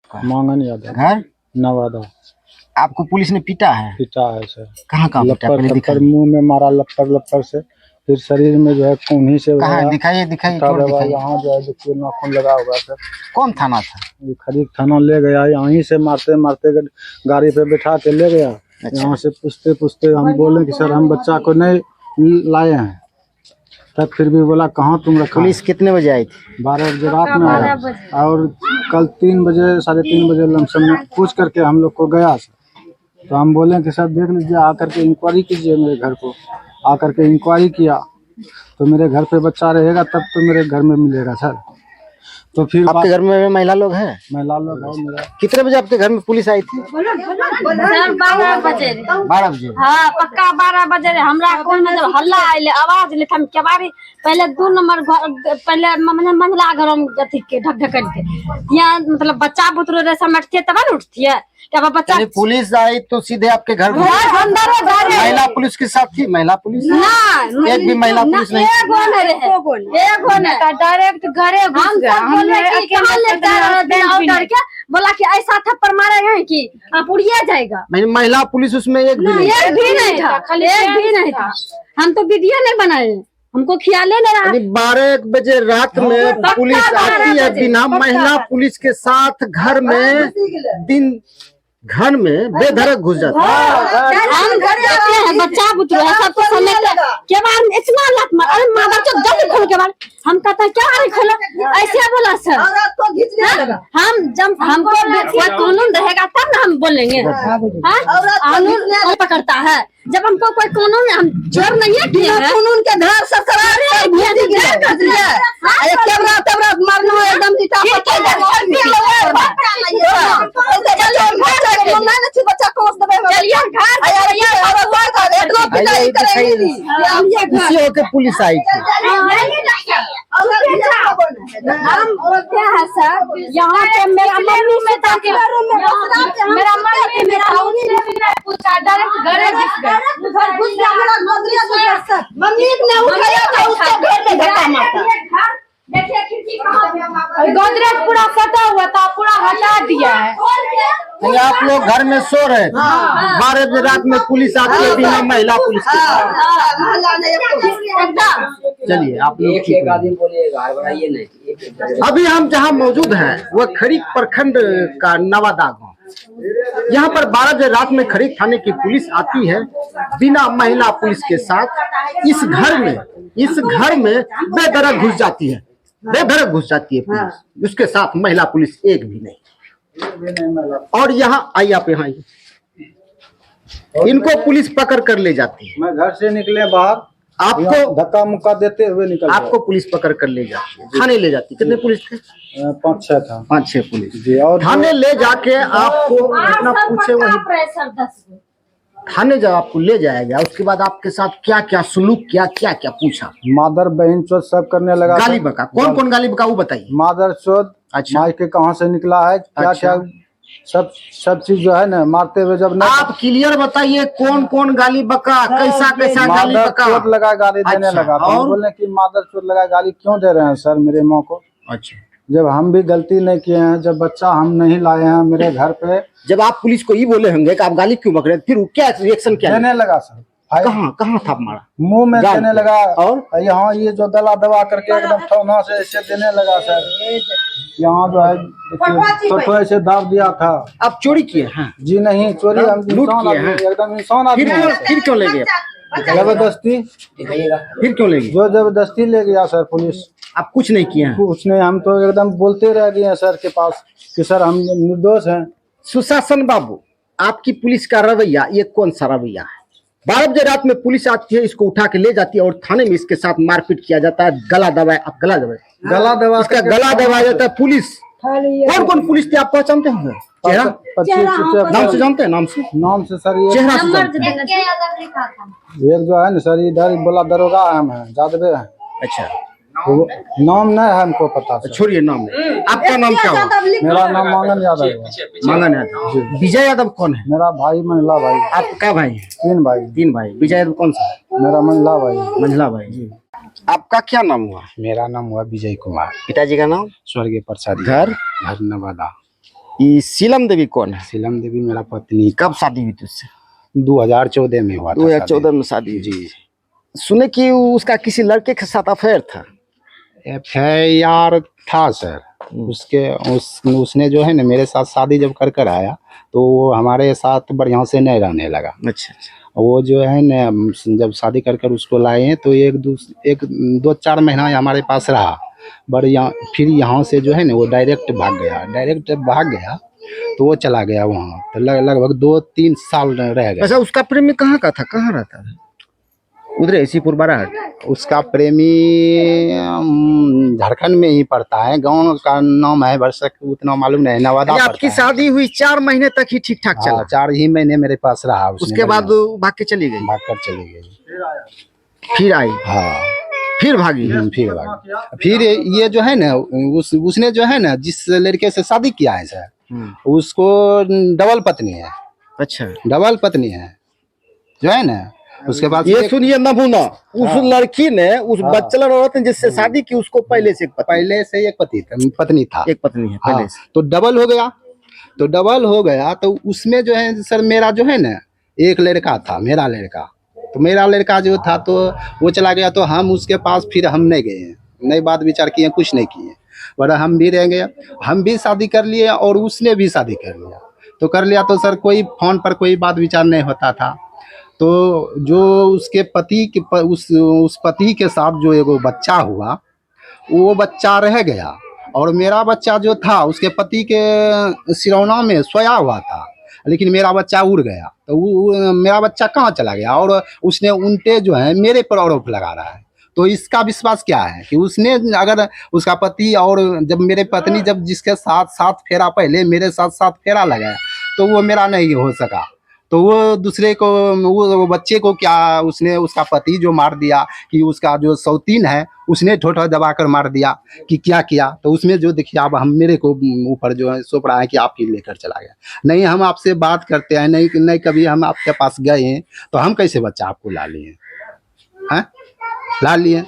आपका? मांगन यादव। घर नवादा। आपको पुलिस ने पीटा है? पिटा है सर। कहाँ कहाँ पीटा? पहले दिखाइए। मुंह में मारा लपड़ से, फिर शरीर में जो है खून से कहाँ? दिखाइए थोड़ा दिखाइए। यहाँ जो है देखिए नाखून लगा हुआ सर। कौन थाना था? ये खरीद थाना ले गया, यहीं से मारते मारते गाड़ी पे बैठा के ले गया। अच्छा। यहाँ से पूछते पूछते हम बोले कि सर हम बच्चा को नहीं लाए हैं, तब फिर भी बोला कहाँ तुम रखा? पुलिस कितने बजे आई थी? 12 बजे रात में आया, और कल 3 बजे 3:30 बजे लमसम में पूछ करके हम लोग को गया सर। तो हम बोले कि सर देख लीजिए, आकर के इंक्वायरी कीजिए मेरे घर को। आकर के इंक्वायरी किया तो मेरे घर पे बच्चा रहेगा तब तो मेरे घर में मिलेगा सर। तो फिर आपके घर में महिला लोग हैं? महिला लोग है मेरा। कितने बजे आपके घर में पुलिस आई थी? 12 बजे। 12 बजे? हाँ पक्का 12 बजे। हमरा कौन मतलब हल्ला आइले, आवाज ले हम केवारी पहले 2 नंबर घर, पहले मंगला घर में अथी के ढक ढकन के यहाँ मतलब बच्चा बुतरू रे समझते तब न उठतिए। क्या बच्चा पुलिस आई तो सीधे आपके घर में? महिला पुलिस के साथ थी? महिला पुलिस ना, एक भी महिला पुलिस नहीं? एगो ने डायरेक्ट घरे घुस गया। हम बोले कि कहां ले जा रहा है डर के, बोला कि ऐसा थप्पड़ मारेगा है कि आप उड़िया जाएगा। महिला पुलिस उसमें एक भी नहीं था, एक भी नहीं था। हम तो वीडियो नहीं बनाए, हमको ख्याले नहीं रहा। 12 बजे रात में पुलिस आती है बिना महिला पुलिस के साथ घर में, दिन घर में बेधड़क घुस जाता है। हम घर जाते हैं, बच्चा बुतरू है सब कुछ समय के बाद इतना लात मार, अरे माँ बच्चों जल्दी खोल के बाद हम कहते हैं क्या अरे खोलो, ऐसे बोला सर। हम जब हमको कोई कानून रहेगा तब ना हम बोलेंगे। कानून पकड़ता है जब हमको कोई कानून, हम चोर नहीं है कानून के धार से पुलिस आई थी। हम बोलते हैं सर यहाँ पे मेरा मम्मी में मेरा पूछा डायरेक्ट घरे घुस गए। मम्मी ने उठाया था उसको घर में धक्का मारा। देखिए खिड़की कहाँ, गोदरेज पूरा फटा हुआ था, पूरा हटा दिया है। आप लोग घर में सो रहे थे, 12 बजे रात में पुलिस आती है बिना महिला पुलिस के साथ। चलिए आप लोग एक आदमी बोले घर बनाइए नहीं। अभी हम जहाँ मौजूद हैं वह खरीक प्रखंड का नवादा गाँव। यहाँ पर 12 बजे रात में खरीक थाने की पुलिस आती है बिना महिला पुलिस के साथ। इस घर में बेधड़क घुस जाती है, बेधड़क घुस जाती है पुलिस, उसके साथ महिला पुलिस एक भी नहीं। और यहाँ आइए, आप यहाँ आइए, इनको पुलिस पकड़ कर ले जाती है। मैं घर से निकले बाहर, आपको धक्का मुक्का देते हुए निकल, आपको पुलिस पकड़ कर ले जाती है, थाने ले जाती है। कितने पुलिस थे? 5-6 था। 5-6 पुलिस जी। और थाने ले जाके आपको जितना पूछे वही थाने जब आपको ले जाएगा, उसके बाद आपके साथ क्या क्या सुलूक किया, क्या क्या पूछा? मादर बहन चोद सब करने लगा। गाली बका? कौन कौन गाली बका वो बताइए। मादर चोद, अच्छा। माई के कहाँ से निकला है, क्या अच्छा। क्या सब चीज जो है ना मारते हुए जब आप क्लियर बताइए कौन कौन गाली बका, कैसा कैसा गाली मादर बका? चोद लगा गाली देने अच्छा, लगा। तो बोले कि मादर चोद लगा गाली क्यों दे रहे हैं सर मेरे माँ को? अच्छा। जब हम भी गलती नहीं किए हैं, जब बच्चा हम नहीं लाए हैं मेरे घर पे। जब आप पुलिस को ये बोले होंगे कि आप गाली क्यों बक रहे, फिर क्या रिएक्शन क्या देने लगा सर? कहाँ कहाँ था मारा? मुंह में देने लगा, और यहाँ ये जो गला दबा करके एकदम ठौना से ऐसे देने लगा सर। यहाँ जो है छोटो ऐसे दाब दिया था। आप चोरी किए हैं? जी नहीं, चोरी हम लूट इंसान किए आदमी, हैं? एकदम इंसान आदमी है सर। फिर क्यों ले गए? जबरदस्ती। फिर क्यों ले गए? जो जबरदस्ती ले गया सर पुलिस। आप कुछ नहीं किए हैं? कुछ नहीं, हम तो एकदम बोलते रह गए हैं सर के पास कि सर हम निर्दोष हैं। सुशासन बाबू, आपकी पुलिस का रवैया ये कौन सा रवैया है? 12 बजे रात में पुलिस आती है, इसको उठा के ले जाती है और थाने में इसके साथ मारपीट किया जाता है, गला दबाए, आप गला दबाए, इसका गला दबाया जाता है। पुलिस कौन कौन पुलिस थे आप पहचानते होंगे? चेहरा नाम से जानते हैं? नाम से सर, ये चेहरा से एक जो है ना सर, इधर बोला दरोगा हम है, जादवे हैं। अच्छा, तो नाम नहीं है हमको पता। छोड़िए नाम। आपका नाम क्या हुआ? मेरा नाम मांगन यादव है। मांगन यादव। विजय यादव कौन है? मेरा भाई मंझला भाई। आपका भाई है? 3 भाई। 3 भाई। विजय यादव कौन सा है? मेरा मंझला भाई। मंझला भाई जी। आपका क्या नाम हुआ? मेरा नाम हुआ विजय कुमार। पिताजी का नाम? स्वर्गीय प्रसाद। घर? घर नवादा। ये सीलम देवी कौन है? सीलम देवी मेरा पत्नी, कब शादी हुई थी उससे? 2014 में हुआ था 2014 में शादी हुई। जी। सुने कि उसका किसी लड़के के साथ अफेयर था। FIR था सर। उसने जो है ना मेरे साथ शादी जब कर आया तो वो हमारे साथ बढ़िया से नहीं रहने लगा। अच्छा। वो जो है ना जब शादी कर उसको लाए हैं तो एक 2-4 महीना हमारे पास रहा, बढ़िया। फिर यहाँ से जो है ना वो डायरेक्ट भाग गया तो वो चला गया वहाँ, तो लगभग 2-3 साल रह गया। अच्छा, उसका प्रेमी कहाँ का था, कहाँ रहता था? उधर इसीपुर बाराहाट। उसका प्रेमी झारखंड में ही पड़ता है, गांव का नाम है वर्षक उतना मालूम नहीं, नवादा पड़ता है। आपकी शादी हुई 4 महीने तक ही ठीक ठाक चला? 4 ही महीने मेरे पास रहा। उसके बाद भाग के चली गई? भाग कर चली गई, फिर आई? हाँ, फिर भागी? फिर भागी। फिर ये जो है ना उसने जो है ना जिस लड़के से शादी किया है सर, उसको डबल पत्नी है। अच्छा, डबल पत्नी है जो है ना, उसके बाद ये सुनिए नमूना, उस लड़की ने उस बच्चलर औरत ने जिससे शादी की उसको पहले से एक पत्नी था, एक पत्नी है पहले से। तो डबल हो गया तो उसमें जो है सर मेरा जो है ना एक लड़का था, मेरा लड़का जो था तो वो चला गया, तो हम उसके पास फिर हम नहीं गए, नई बात विचार किए, कुछ नहीं किए, पर हम भी रह गए। हम भी शादी कर लिए और उसने भी शादी कर लिया तो सर कोई फोन पर कोई बात विचार नहीं होता था। तो जो उसके पति के उस पति के साथ जो एगो बच्चा हुआ वो बच्चा रह गया, और मेरा बच्चा जो था उसके पति के सिरौना में सोया हुआ था, लेकिन मेरा बच्चा उड़ गया। तो वो मेरा बच्चा कहाँ चला गया, और उसने उल्टे जो है मेरे पर आरोप लगा रहा है। तो इसका विश्वास क्या है कि उसने अगर उसका पति और जब मेरे पत्नी जब जिसके साथ फेरा पहले मेरे साथ फेरा लगाया तो वो मेरा नहीं हो सका, तो वो दूसरे को वो बच्चे को क्या उसने उसका पति जो मार दिया कि उसका जो सौतीन है उसने ठोठा दबा कर मार दिया कि क्या किया। तो उसमें जो देखिए अब हम मेरे को ऊपर जो है सौंप रहा है कि आप ही लेकर चला गया। नहीं, हम आपसे बात करते हैं, नहीं कभी हम आपके पास गए हैं, तो हम कैसे बच्चा आपको ला लिए हैं? ला लिए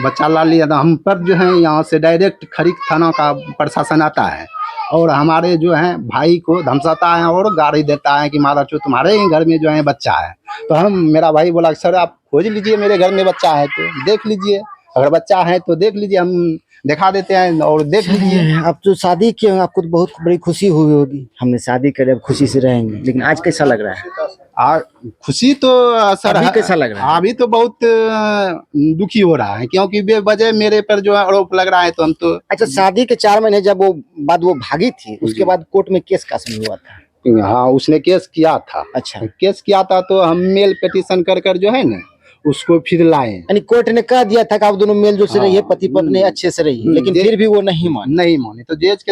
बच्चा, ला लिया तो हम पर जो है यहाँ से डायरेक्ट खरीक थाना का प्रशासन आता है और हमारे जो है भाई को धमकाता है और गाड़ी देता है कि मारा चो तुम्हारे ही घर में जो है बच्चा है। तो मेरा भाई बोला सर आप खोज लीजिए, मेरे घर में बच्चा है तो देख लीजिए, अगर बच्चा है तो देख लीजिए, हम दिखा देते हैं और देख लीजिए। आप तो शादी किए, आपको तो बहुत बड़ी खुशी हुई होगी, हमने शादी करे अब खुशी से रहेंगे, लेकिन आज कैसा लग रहा है? खुशी तो सर अभी कैसा लग रहा है? अभी तो बहुत दुखी हो रहा है, क्योंकि बेवजह मेरे पर जो आरोप लग रहा है तो हम तो। अच्छा, शादी के 4 महीने जब वो भागी थी उसके बाद कोर्ट में केस कास हुआ था? हाँ, उसने केस किया था। अच्छा, केस किया था तो हम मेल पिटीशन कर जो है ना उसको फिर लाए, यानी कोर्ट ने कह दिया था कि आप दोनों मेल जो से रहिए, पति पत्नी अच्छे से रहिए, लेकिन फिर भी वो नहीं माने। तो जज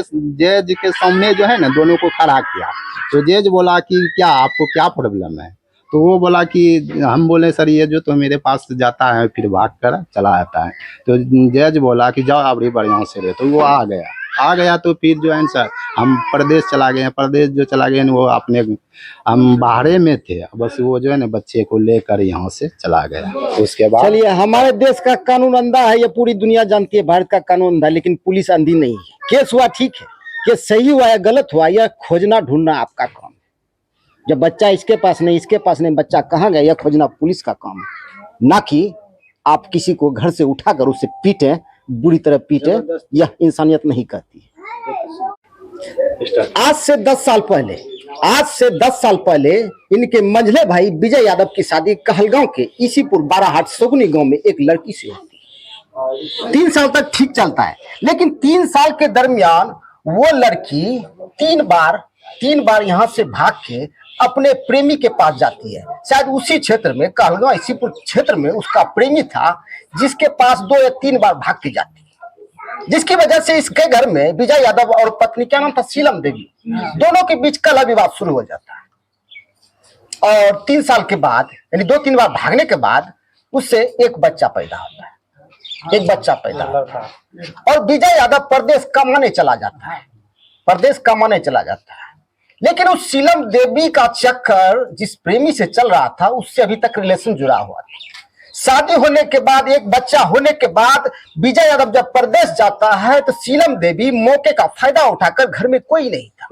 के सामने जो है ना दोनों को खड़ा किया, तो जज बोला कि क्या आपको क्या प्रॉब्लम है, तो वो बोला कि हम बोले सर ये जो तो मेरे पास जाता है फिर भाग कर चला आता है, तो जज बोला कि जाओ आप भी बढ़िया से रहे, तो वो आ गया तो फिर जो है सर हम प्रदेश चला गए। प्रदेश जो चला गए वो अपने हम बाहरे में थे, बस वो जो है ना बच्चे को लेकर यहाँ से चला गया। उसके बाद चलिए, हमारे देश का कानून अंधा है, ये पूरी दुनिया जानती है, भारत का कानून अंधा, लेकिन पुलिस अंधी नहीं है। केस हुआ ठीक है, केस सही हुआ या गलत हुआ यह खोजना ढूंढना आपका काम है। जब बच्चा इसके पास नहीं बच्चा कहाँ गया यह खोजना पुलिस का काम है, ना कि आप किसी को घर से उठाकर उसे पीटे, बुरी तरह पीटे, यह इंसानियत नहीं कहती है। आज से 10 साल पहले इनके मंझले भाई विजय यादव की शादी कहलगांव के इसीपुर बाराहाट सोगनी गांव में एक लड़की से होती है। 3 साल तक ठीक चलता है, लेकिन 3 साल के दरमियान वो लड़की तीन बार यहाँ से भाग के अपने प्रेमी के पास जाती है। शायद उसी क्षेत्र में कहलगांव इसीपुर क्षेत्र में उसका प्रेमी था, जिसके पास 2 या 3 बार भाग के जाती है, जिसकी वजह से इसके घर में विजय यादव और पत्नी क्या नाम था, सीलम देवी, दोनों के बीच कलह विवाद शुरू हो जाता है। और 3 साल के बाद यानी 2-3 बार भागने के बाद उससे एक बच्चा पैदा होता है, और विजय यादव प्रदेश कमाने चला जाता है। लेकिन उस सीलम देवी का चक्कर जिस प्रेमी से चल रहा था उससे अभी तक रिलेशन जुड़ा हुआ था। शादी होने के बाद, एक बच्चा होने के बाद विजय यादव जब प्रदेश जाता है तो सीलम देवी मौके का फायदा उठाकर, घर में कोई नहीं था,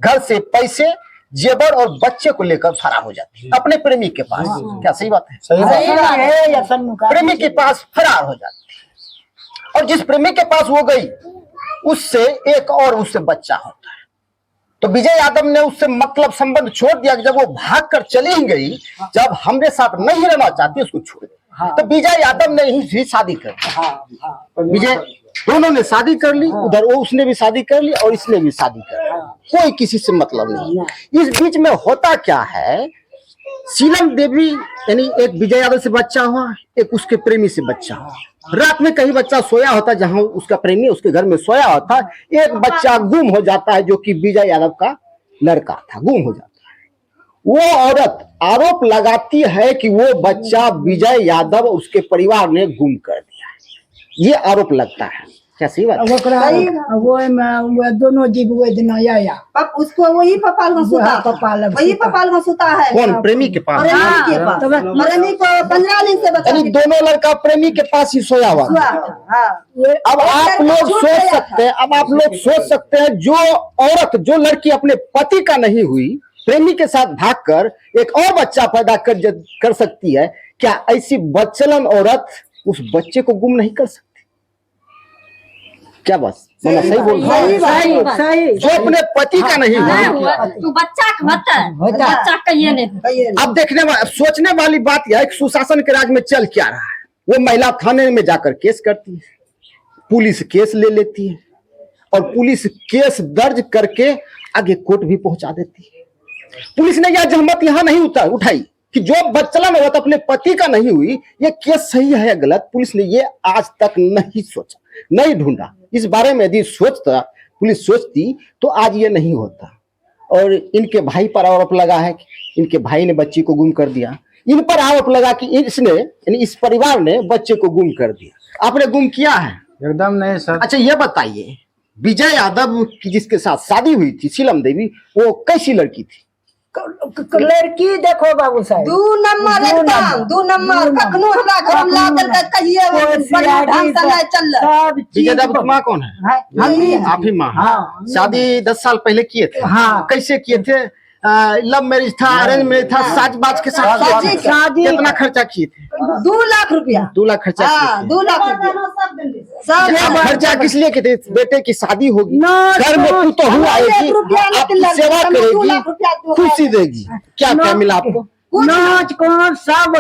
घर से पैसे, जेवर और बच्चे को लेकर फरार हो जाती है अपने प्रेमी के पास। क्या सही बात है? सही बात है। प्रेमी के पास फरार हो जाती है, और जिस प्रेमी के पास वो गई उससे एक और उससे बच्चा होता है। तो विजय यादव ने उससे मतलब संबंध छोड़ दिया। जब वो भाग कर चली गई, जब हमरे साथ नहीं रहना चाहती उसको छोड़ दिया। तो विजय यादव ने ही शादी कर ली। विजय दोनों ने शादी कर ली, उधर वो उसने भी शादी कर ली और इसने भी शादी कर ली, कोई किसी से मतलब नहीं। इस बीच में होता क्या है, सीलम देवी यानी एक विजय यादव से बच्चा हुआ, एक उसके प्रेमी से बच्चा हुआ। रात में कहीं बच्चा सोया होता, जहां उसका प्रेमी उसके घर में सोया होता, एक बच्चा गुम हो जाता है जो कि विजय यादव का लड़का था, गुम हो जाता है। वो औरत आरोप लगाती है कि वो बच्चा विजय यादव उसके परिवार ने गुम कर दिया है, ये आरोप लगता है। क्या सही बात है? वो दोनों जीव वो दिन आया उसको वही पपाल में सुता है कौन? प्रेमी के पास? प्रेमी को 15 दिन से बचा यानी दोनों लड़का प्रेमी के पास ही सोया हुआ था। अब आप लोग सोच सकते हैं, जो औरत, जो लड़की अपने पति का नहीं हुई, प्रेमी के साथ भागकर एक और बच्चा पैदा कर सकती है, क्या ऐसी बच्चलन औरत उस बच्चे को गुम नहीं कर सकती? क्या बस मैं सही बोल रहा हूँ? जो अपने पति का नहीं हुआ, तू बच्चा बच्चा कहिए नहीं। अब सोचने वाली बात यह है कि सुशासन के राज में चल क्या रहा है। वो महिला थाने में जाकर केस करती है, पुलिस केस ले लेती है, और पुलिस केस दर्ज करके आगे कोर्ट भी पहुंचा देती है। पुलिस ने यह जहमत यहाँ नहीं उठाई कि जो बच्चलन औरत अपने पति का नहीं हुई, ये केस सही है या गलत। पुलिस ने ये आज तक नहीं सोचा, नहीं ढूंढा। इस बारे में यदि पुलिस सोचती तो आज ये नहीं होता। और इनके भाई पर आरोप लगा है कि इनके भाई ने बच्ची को गुम कर दिया। इन पर आरोप लगा कि इसने, यानी इस परिवार ने बच्चे को गुम कर दिया। आपने गुम किया है? एकदम नहीं सर। अच्छा ये बताइए, विजय यादव की जिसके साथ शादी हुई थी सीलम देवी, वो कैसी लड़की थी? लड़की देखो बाबू साहब 2 नंबर एकदम 2 नंबर कखनो हमरा घर में लादल के कहिए बढ़िया ढंग से नहीं चल रहा। विजय यादव की माँ कौन है? आप ही माँ। शादी 10 साल पहले किए थे? हाँ। कैसे किए थे? लव मैरिज था, अरेंज मैरिज था, साज बाज के साथ? कितना खर्चा किए थे? 2 लाख रुपया। 2 लाख खर्चा किए थे। 2 लाख सब खर्चा किस लिए किए थे? बेटे की शादी होगी, घर में तू तो हुआ आएगी, आपकी सेवा करेगी, खुशी देगी। क्या क्या मिला आपको? नाच कौन सब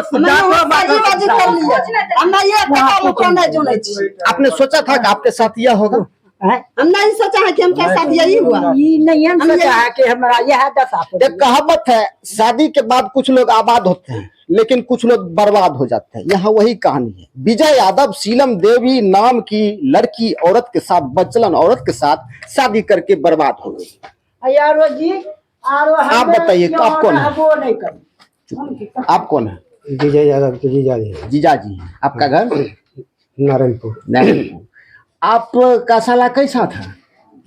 आपने सोचा था कि आपके साथ यह होगा? हम नहीं सोचा है कि हम क्या साथ यही हुआ। नहीं हम सोचा है कि हमारा यह दशा। एक कहावत है, शादी के बाद कुछ लोग आबाद होते हैं लेकिन कुछ लोग बर्बाद हो जाते हैं। यहाँ वही कहानी है। विजय यादव सीलम देवी नाम की लड़की औरत के साथ, बच्चलन औरत के साथ शादी करके बर्बाद हो गई। यारो जी आप बताइए, आप कौन है? आप कौन है? विजय यादव के जीजा जी। जीजा जी। आपका घर? नारायणपुर। नारायणपुर। आपका साला कैसा था?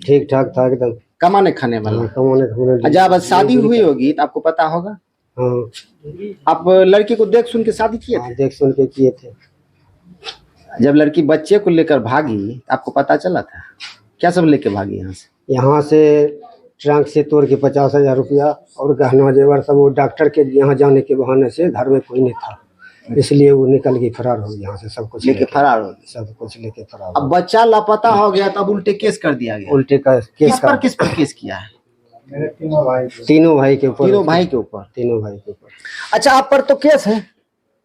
ठीक ठाक था एकदम, कमाने खाने वाला। जब शादी हुई होगी तो आपको पता होगा। हाँ। आप लड़की को देख सुन के शादी किए थे? देख सुन के किए थे। जब लड़की बच्चे को लेकर भागी आपको पता चला था? क्या सब लेके भागी यहाँ से? यहाँ से ट्रंक से तोड़ के 50,000 रुपया और गहना जेवर सब। वो डॉक्टर के यहाँ जाने के बहाने से घर में कोई नहीं था, इसलिए वो निकल के फरार हो गया। यहाँ से सब कुछ लेके फरार हो गया। सब कुछ लेके फरार। अब बच्चा लापता हो गया तब उल्टे केस कर दिया गया। उल्टे का केस किस पर केस किया है? तीनों भाई के ऊपर। तीनों भाई के ऊपर? तीनों भाई के ऊपर। अच्छा, आप पर तो केस है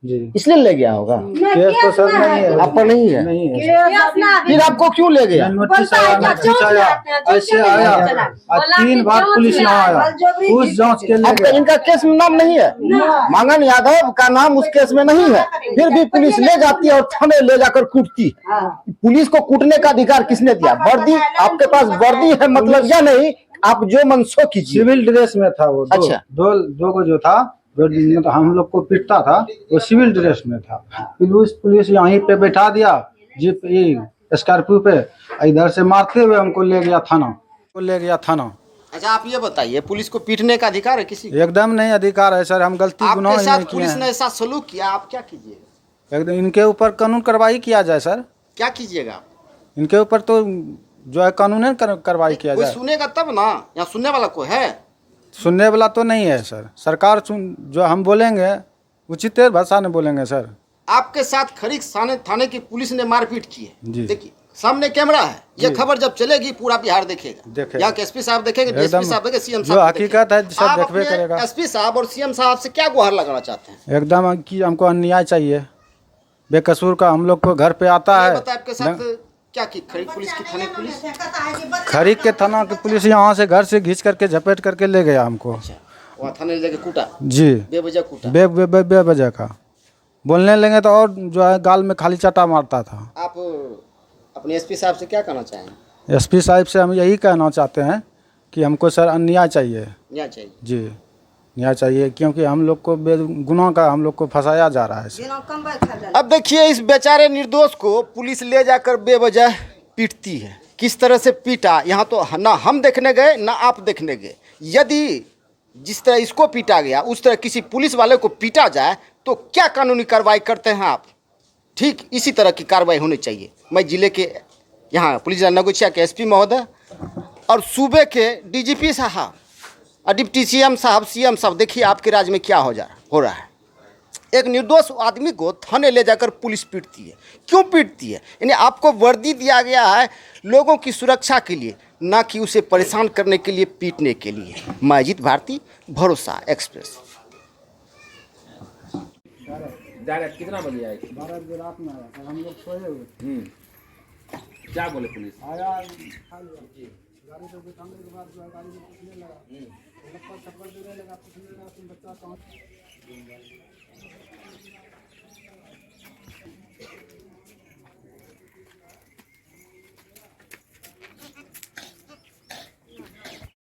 जी, इसलिए ले गया होगा। केस तो सर नहीं है। आप पर नहीं है? नहीं है। फिर आपको क्यों ले गया? नोटिस आया, ऐसे आया। 3 बार पुलिस यहाँ आया, उस जांच के लिए आपका इनका केस में नाम नहीं है? मंगन यादव का नाम उस केस में नहीं है, फिर भी पुलिस ले जाती है और थाने ले जाकर कूटती। पुलिस को कूटने का अधिकार किसने दिया? वर्दी, आपके पास वर्दी है मतलब या नहीं? आप जो मनसो कीजिए। सिविल ड्रेस में था वो। अच्छा। दो को जो था, जो हम लोग को पीटता था, वो सिविल ड्रेस में था। पुलिस यहीं पे बैठा दिया, जीप स्कॉर्पियो पे, इधर से मारते हुए हमको ले गया थाना। अच्छा, आप ये बताइए, पुलिस को पीटने का अधिकार है किसी? एकदम नहीं अधिकार है सर। हम गलती गुनाह आपके साथ नहीं किए पुलिस हैं। ने ऐसा सलूक किया, आप क्या कीजिए? एकदम इनके ऊपर कानून कार्रवाई किया जाए सर। क्या कीजिएगा आप? इनके ऊपर तो जो है कानूनी कार्रवाई किया कोई जाए। सुनेगा तब ना, यहाँ सुनने वाला कोई है? सुनने वाला तो नहीं है सर। सरकार जो हम बोलेंगे उचित भाषा में बोलेंगे सर। आपके साथ खरीक थाने की पुलिस ने मारपीट की है। जी। देखिए सामने कैमरा है, ये जी। खबर जब चलेगी पूरा बिहार देखेगा। देखेगा। यहाँ के एसपी साहब देखेंगे, डीएसपी एकदम साहब देखेंगे, सीएम जो साहब हकीकत है सब देखबे करेगा। एसपी साहब और सीएम साहब से क्या गुहार लगाना चाहते हैं? एकदम कि हमको अन्याय चाहिए, बेकसूर का हम लोग को घर पे आता ये है। बताए आपके साथ क्या की खरीक पुलिस की थाने की पुलिस? खरीक के थाना की पुलिस यहाँ से घर से घींच करके झपेट करके ले गया हमको। वहाँ थाने ले जाके कूटा, जी, बेवजह कूटा। बेवजह का बोलने लगे तो और जो है गाल में खाली चाटा मारता था। आप अपने एसपी साहब से क्या कहना चाहेंगे? एसपी साहब से हम यही कहना चाहते हैं कि हमको सर अन्याय चाहिए। न्याय चाहिए। जी, न्याय चाहिए, क्योंकि हम लोग को गुनाह का हम लोग को फंसाया जा रहा है। अब देखिए इस बेचारे निर्दोष को पुलिस ले जाकर बेवजह पीटती है। किस तरह से पीटा, यहाँ तो ना हम देखने गए ना आप देखने गए। यदि जिस तरह इसको पीटा गया उस तरह किसी पुलिस वाले को पीटा जाए तो क्या कानूनी कार्रवाई करते हैं आप? ठीक इसी तरह की कार्रवाई होनी चाहिए। मैं जिले के यहाँ पुलिस नगोचिया के एसपी महोदय और सूबे के डीजीपी साहब और डिप्टी सीएम साहब, देखिए आपके राज्य में क्या हो रहा है। एक निर्दोष आदमी को थाने ले जाकर पुलिस पीटती है। क्यों पीटती है? यानी आपको वर्दी दिया गया है लोगों की सुरक्षा के लिए, ना कि उसे परेशान करने के लिए, पीटने के लिए। मैं अजीत भारती, भरोसा एक्सप्रेस। कितना बजे आए? 12 बजे रात में आया सर, हम लोग सोए हुए। क्या बोले पुलिस? आया गाड़ी से उठाने के बाद जो है गाड़ी में पूछने लगा, थप्पड़ देने लगा, पूछने लगा तुम बच्चा कौन?